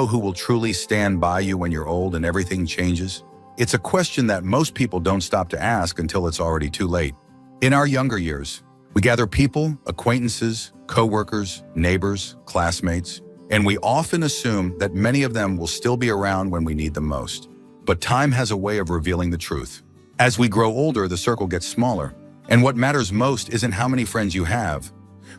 know who will truly stand by you when you're old and everything changes? It's a question that most people don't stop to ask until it's already too late. In our younger years, we gather people, acquaintances, co-workers, neighbors, classmates, and we often assume that many of them will still be around when we need them most. But time has a way of revealing the truth. As we grow older, the circle gets smaller, and what matters most isn't how many friends you have,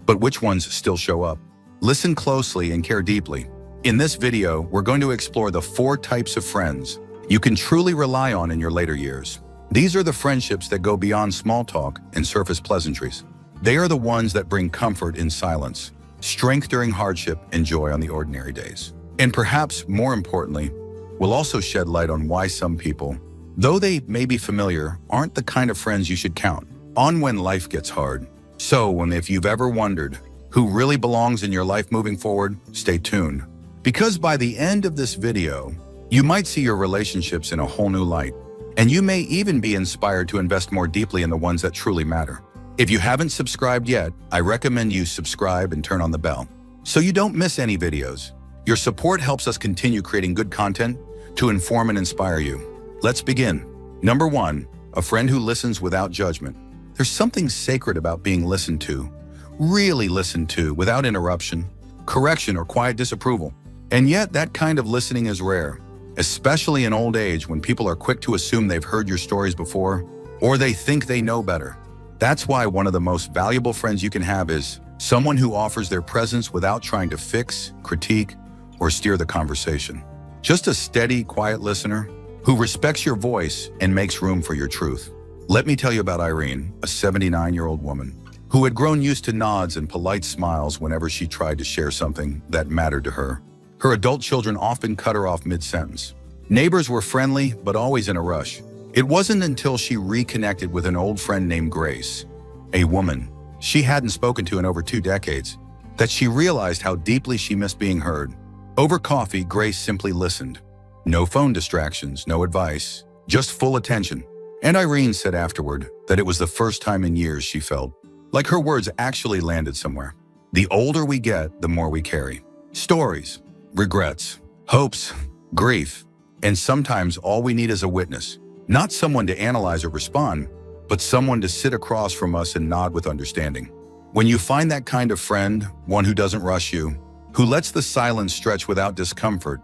but which ones still show up. Listen closely and care deeply. In this video, we're going to explore the 4 types of friends you can truly rely on in your later years. These are the friendships that go beyond small talk and surface pleasantries. They are the ones that bring comfort in silence, strength during hardship, and joy on the ordinary days. And perhaps more importantly, we'll also shed light on why some people, though they may be familiar, aren't the kind of friends you should count on when life gets hard. So, if you've ever wondered who really belongs in your life moving forward, stay tuned. Because by the end of this video, you might see your relationships in a whole new light, and you may even be inspired to invest more deeply in the ones that truly matter. If you haven't subscribed yet, I recommend you subscribe and turn on the bell so you don't miss any videos. Your support helps us continue creating good content to inform and inspire you. Let's begin. Number 1, a friend who listens without judgment. There's something sacred about being listened to, really listened to, without interruption, correction, or quiet disapproval. And yet, that kind of listening is rare, especially in old age when people are quick to assume they've heard your stories before, or they think they know better. That's why one of the most valuable friends you can have is someone who offers their presence without trying to fix, critique, or steer the conversation. Just a steady, quiet listener who respects your voice and makes room for your truth. Let me tell you about Irene, a 79-year-old woman who had grown used to nods and polite smiles whenever she tried to share something that mattered to her. Her adult children often cut her off mid-sentence. Neighbors were friendly, but always in a rush. It wasn't until she reconnected with an old friend named Grace, a woman she hadn't spoken to in over 2 decades, that she realized how deeply she missed being heard. Over coffee, Grace simply listened. No phone distractions, no advice, just full attention. And Irene said afterward that it was the first time in years she felt like her words actually landed somewhere. The older we get, the more we carry. Stories, regrets, hopes, grief, and sometimes all we need is a witness. Not someone to analyze or respond, but someone to sit across from us and nod with understanding. When you find that kind of friend, one who doesn't rush you, who lets the silence stretch without discomfort,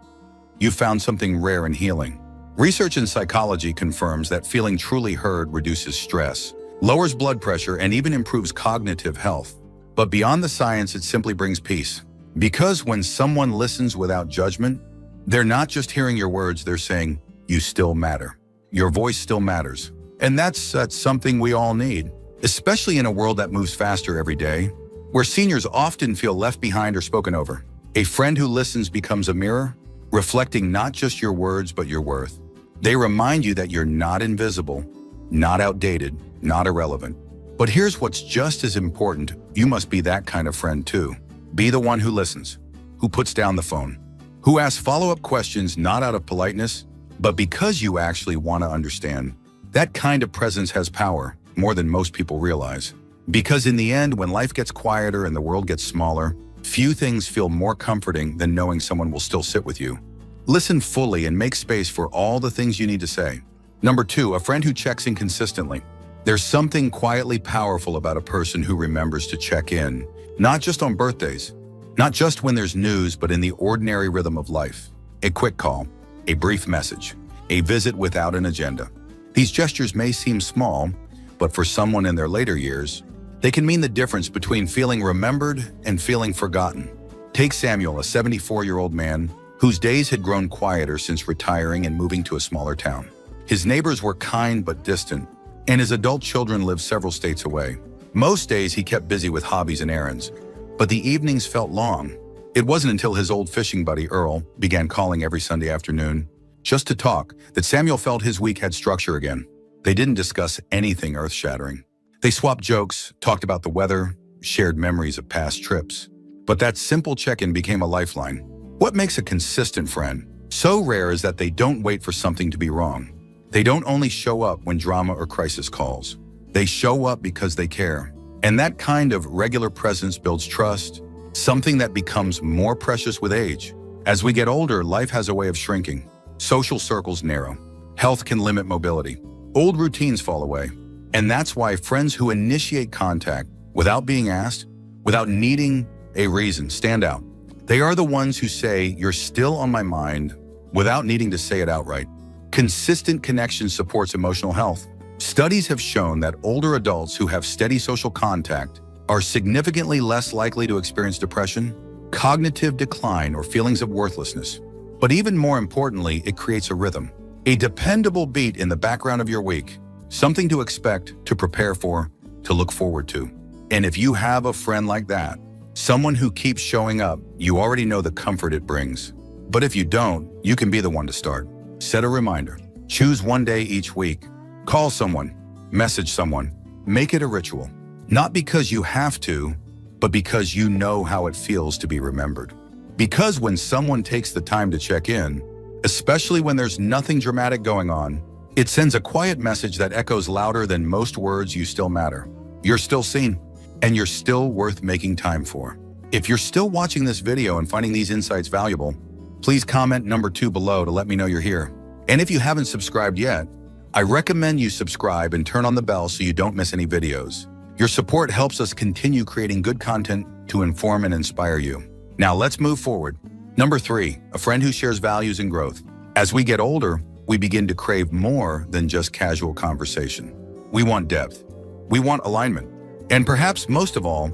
you've found something rare and healing. Research in psychology confirms that feeling truly heard reduces stress, lowers blood pressure, and even improves cognitive health. But beyond the science, it simply brings peace. Because when someone listens without judgment, they're not just hearing your words, they're saying, you still matter. Your voice still matters. And that's something we all need, especially in a world that moves faster every day, where seniors often feel left behind or spoken over. A friend who listens becomes a mirror, reflecting not just your words, but your worth. They remind you that you're not invisible, not outdated, not irrelevant. But here's what's just as important. You must be that kind of friend too. Be the one who listens, who puts down the phone, who asks follow-up questions not out of politeness, but because you actually want to understand. That kind of presence has power, more than most people realize. Because in the end, when life gets quieter and the world gets smaller, few things feel more comforting than knowing someone will still sit with you. Listen fully and make space for all the things you need to say. Number 2, a friend who checks in consistently. There's something quietly powerful about a person who remembers to check in, not just on birthdays, not just when there's news, but in the ordinary rhythm of life. A quick call, a brief message, a visit without an agenda. These gestures may seem small, but for someone in their later years, they can mean the difference between feeling remembered and feeling forgotten. Take Samuel, a 74-year-old man whose days had grown quieter since retiring and moving to a smaller town. His neighbors were kind but distant, and his adult children lived several states away. Most days he kept busy with hobbies and errands, but the evenings felt long. It wasn't until his old fishing buddy Earl began calling every Sunday afternoon just to talk that Samuel felt his week had structure again. They didn't discuss anything earth-shattering. They swapped jokes, talked about the weather, shared memories of past trips. But that simple check-in became a lifeline. What makes a consistent friend so rare is that they don't wait for something to be wrong. They don't only show up when drama or crisis calls. They show up because they care. And that kind of regular presence builds trust, something that becomes more precious with age. As we get older, life has a way of shrinking. Social circles narrow. Health can limit mobility. Old routines fall away. And that's why friends who initiate contact without being asked, without needing a reason, stand out. They are the ones who say, "You're still on my mind," without needing to say it outright. Consistent connection supports emotional health. Studies have shown that older adults who have steady social contact are significantly less likely to experience depression, cognitive decline, or feelings of worthlessness. But even more importantly, it creates a rhythm, a dependable beat in the background of your week, something to expect, to prepare for, to look forward to. And if you have a friend like that, someone who keeps showing up, you already know the comfort it brings. But if you don't, you can be the one to start. Set a reminder. Choose one day each week. Call someone, message someone, make it a ritual. Not because you have to, but because you know how it feels to be remembered. Because when someone takes the time to check in, especially when there's nothing dramatic going on, it sends a quiet message that echoes louder than most words. You still matter. You're still seen, and you're still worth making time for. If you're still watching this video and finding these insights valuable, please comment number 2 below to let me know you're here. And if you haven't subscribed yet, I recommend you subscribe and turn on the bell so you don't miss any videos. Your support helps us continue creating good content to inform and inspire you. Now let's move forward. Number 3, a friend who shares values and growth. As we get older, we begin to crave more than just casual conversation. We want depth. We want alignment. And perhaps most of all,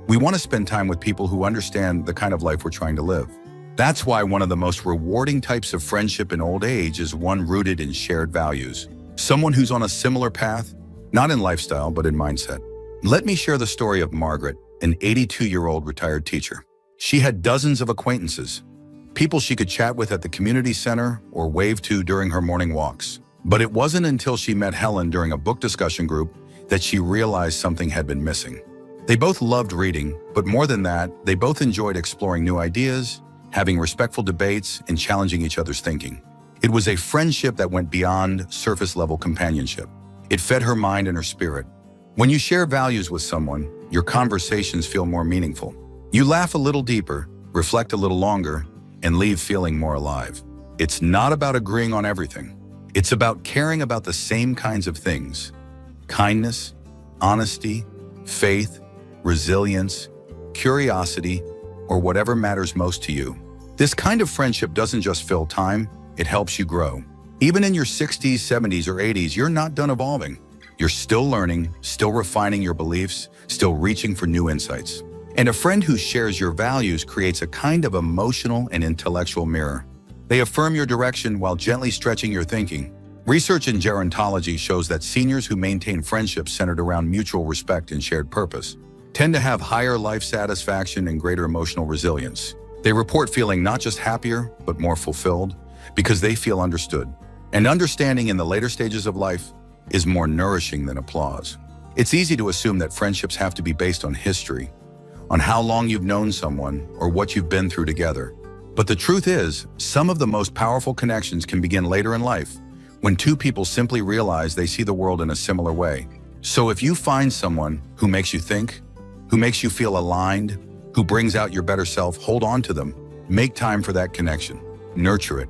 we want to spend time with people who understand the kind of life we're trying to live. That's why one of the most rewarding types of friendship in old age is one rooted in shared values. Someone who's on a similar path, not in lifestyle, but in mindset. Let me share the story of Margaret, an 82-year-old retired teacher. She had dozens of acquaintances, people she could chat with at the community center or wave to during her morning walks. But it wasn't until she met Helen during a book discussion group that she realized something had been missing. They both loved reading, but more than that, they both enjoyed exploring new ideas, having respectful debates, and challenging each other's thinking. It was a friendship that went beyond surface-level companionship. It fed her mind and her spirit. When you share values with someone, your conversations feel more meaningful. You laugh a little deeper, reflect a little longer, and leave feeling more alive. It's not about agreeing on everything. It's about caring about the same kinds of things: kindness, honesty, faith, resilience, curiosity, or whatever matters most to you. This kind of friendship doesn't just fill time, it helps you grow. Even in your 60s, 70s, or 80s, you're not done evolving. You're still learning, still refining your beliefs, still reaching for new insights. And a friend who shares your values creates a kind of emotional and intellectual mirror. They affirm your direction while gently stretching your thinking. Research in gerontology shows that seniors who maintain friendships centered around mutual respect and shared purpose tend to have higher life satisfaction and greater emotional resilience. They report feeling not just happier, but more fulfilled because they feel understood. And understanding in the later stages of life is more nourishing than applause. It's easy to assume that friendships have to be based on history, on how long you've known someone or what you've been through together. But the truth is, some of the most powerful connections can begin later in life, when two people simply realize they see the world in a similar way. So if you find someone who makes you think, who makes you feel aligned, who brings out your better self, hold on to them. Make time for that connection. Nurture it.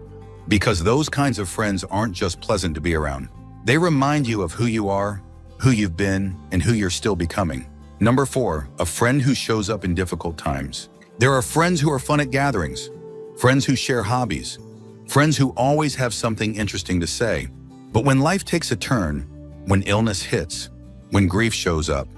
Because those kinds of friends aren't just pleasant to be around. They remind you of who you are, who you've been, and who you're still becoming. Number 4, a friend who shows up in difficult times. There are friends who are fun at gatherings, friends who share hobbies, friends who always have something interesting to say. But when life takes a turn, when illness hits, when grief shows up,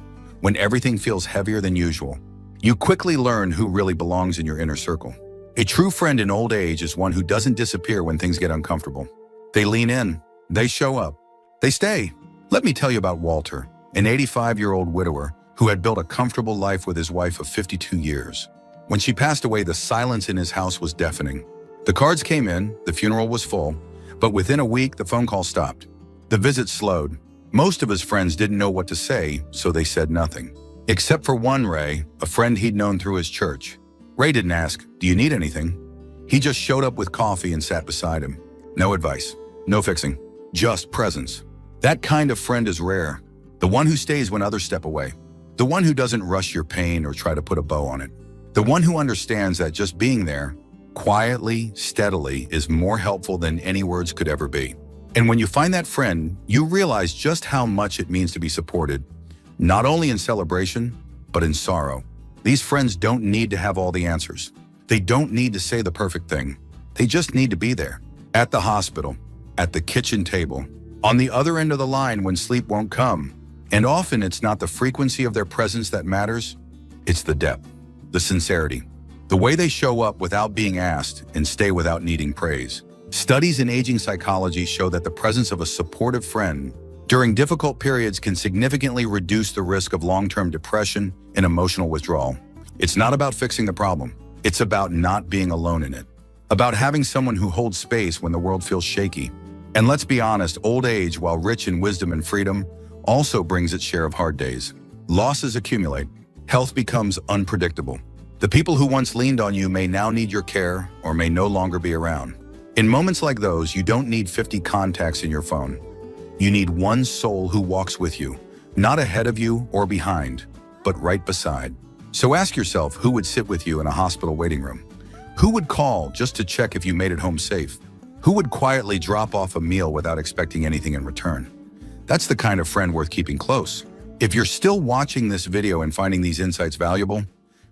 when everything feels heavier than usual, you quickly learn who really belongs in your inner circle. A true friend in old age is one who doesn't disappear when things get uncomfortable. They lean in, they show up, they stay. Let me tell you about Walter, an 85-year-old widower who had built a comfortable life with his wife of 52 years. When she passed away, the silence in his house was deafening. The cards came in, the funeral was full, but within a week, the phone call stopped. The visit slowed. Most of his friends didn't know what to say, so they said nothing. Except for one, Ray, a friend he'd known through his church. Ray didn't ask, "Do you need anything?" He just showed up with coffee and sat beside him. No advice, no fixing, just presence. That kind of friend is rare. The one who stays when others step away. The one who doesn't rush your pain or try to put a bow on it. The one who understands that just being there, quietly, steadily, is more helpful than any words could ever be. And when you find that friend, you realize just how much it means to be supported, not only in celebration, but in sorrow. These friends don't need to have all the answers. They don't need to say the perfect thing. They just need to be there. At the hospital, at the kitchen table, on the other end of the line when sleep won't come. And often it's not the frequency of their presence that matters, it's the depth, the sincerity, the way they show up without being asked and stay without needing praise. Studies in aging psychology show that the presence of a supportive friend during difficult periods can significantly reduce the risk of long-term depression and emotional withdrawal. It's not about fixing the problem. It's about not being alone in it. About having someone who holds space when the world feels shaky. And let's be honest, old age, while rich in wisdom and freedom, also brings its share of hard days. Losses accumulate. Health becomes unpredictable. The people who once leaned on you may now need your care or may no longer be around. In moments like those, you don't need 50 contacts in your phone. You need one soul who walks with you, not ahead of you or behind, but right beside. So ask yourself, who would sit with you in a hospital waiting room? Who would call just to check if you made it home safe? Who would quietly drop off a meal without expecting anything in return? That's the kind of friend worth keeping close. If you're still watching this video and finding these insights valuable,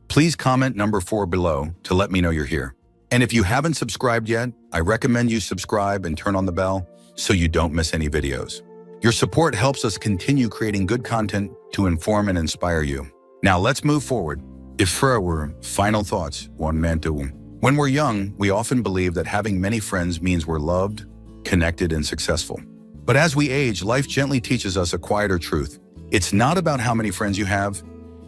please comment number 4 below to let me know you're here. And if you haven't subscribed yet, I recommend you subscribe and turn on the bell so you don't miss any videos. Your support helps us continue creating good content to inform and inspire you. Now let's move forward. If for our final thoughts, one man to one. When we're young, we often believe that having many friends means we're loved, connected, and successful. But as we age, life gently teaches us a quieter truth. It's not about how many friends you have,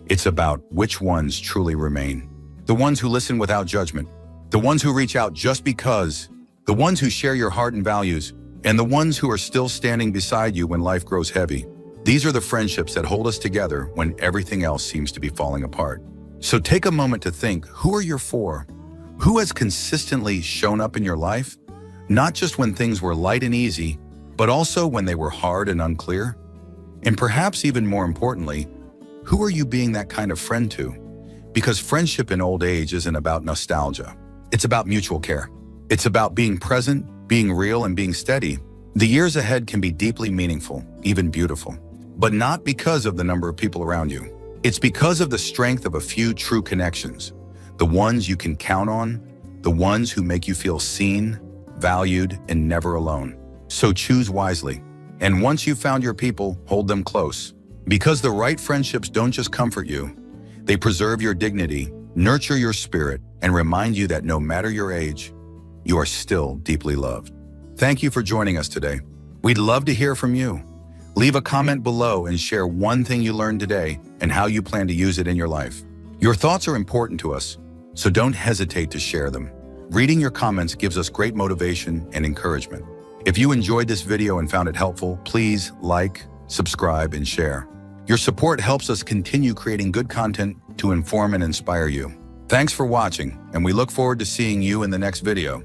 it's about which ones truly remain. The ones who listen without judgment, the ones who reach out just because, the ones who share your heart and values, and the ones who are still standing beside you when life grows heavy. These are the friendships that hold us together when everything else seems to be falling apart. So take a moment to think, who are your 4? Who has consistently shown up in your life? Not just when things were light and easy, but also when they were hard and unclear? And perhaps even more importantly, who are you being that kind of friend to? Because friendship in old age isn't about nostalgia. It's about mutual care. It's about being present, being real, and being steady. The years ahead can be deeply meaningful, even beautiful, but not because of the number of people around you. It's because of the strength of a few true connections, the ones you can count on, the ones who make you feel seen, valued, and never alone. So choose wisely. And once you've found your people, hold them close. Because the right friendships don't just comfort you, they preserve your dignity, nurture your spirit, and remind you that no matter your age, you are still deeply loved. Thank you for joining us today. We'd love to hear from you. Leave a comment below and share one thing you learned today and how you plan to use it in your life. Your thoughts are important to us, so don't hesitate to share them. Reading your comments gives us great motivation and encouragement. If you enjoyed this video and found it helpful, please like, subscribe, and share. Your support helps us continue creating good content to inform and inspire you. Thanks for watching, and we look forward to seeing you in the next video.